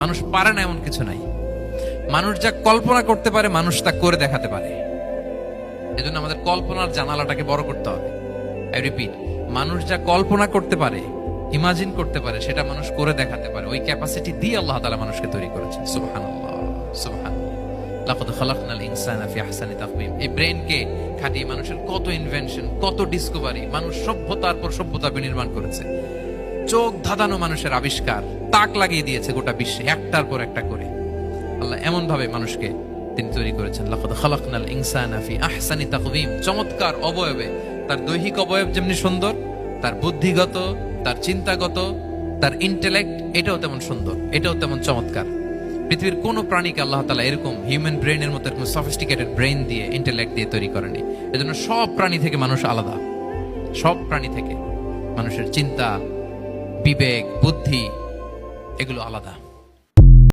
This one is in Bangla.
মানুষ পারে না এমন কিছু নাই। মানুষ যা কল্পনা করতে পারে মানুষ তা করে দেখাতে পারে। এজন্য আমাদের কল্পনার জানালাটাকে বড় করতে হবে। আই রিপিট, মানুষ যা কল্পনা করতে পারে, ইমাজিন করতে পারে, সেটা মানুষ করে দেখাতে পারে। ওই ক্যাপাসিটি দিয়ে আল্লাহ তাআলা মানুষকে তৈরি করেছেন। সুবহানাল্লাহ, সুবহানাল্লাহ। লাকাদ খালাকনাল ইনসানা ফি আহসানি তাকওয়িম। এই ব্রেনকে খাটিয়ে মানুষের কত ইনভেনশন, কত ডিসকভারি, মানুষ সভ্যতার পর সভ্যতা বিনির্মাণ করেছে। চোখ ধাঁধানো মানুষের আবিষ্কার তাক লাগিয়ে দিয়েছে গোটা বিশ্বে, একটার পর একটা করে। আল্লাহ এমন ভাবে মানুষকে তিনি তৈরি করেছেন। লাকাদ খালাকনাল ইনসানা ফি আহসানি তাকওয়িম। চমৎকার অবয়বে, তার দৈহিক অবয়ব যেমনি সুন্দর, তার বুদ্ধিগত, তার চিন্তাগত, তার ইন্টেলেক্ট, এটাও তেমন সুন্দর, এটাও তেমন চমৎকার। পৃথিবীর কোন প্রাণীকে আল্লাহ তাআলা এরকম হিউম্যান ব্রেনের মতো এরকম সফিস্টিকেটেড ব্রেন দিয়ে, ইন্টেলেক্ট দিয়ে তৈরি করেনি। এজন্য সব প্রাণী থেকে মানুষ আলাদা। সব প্রাণী থেকে মানুষের চিন্তা, বিবেক, বুদ্ধি এগুলো আলাদা।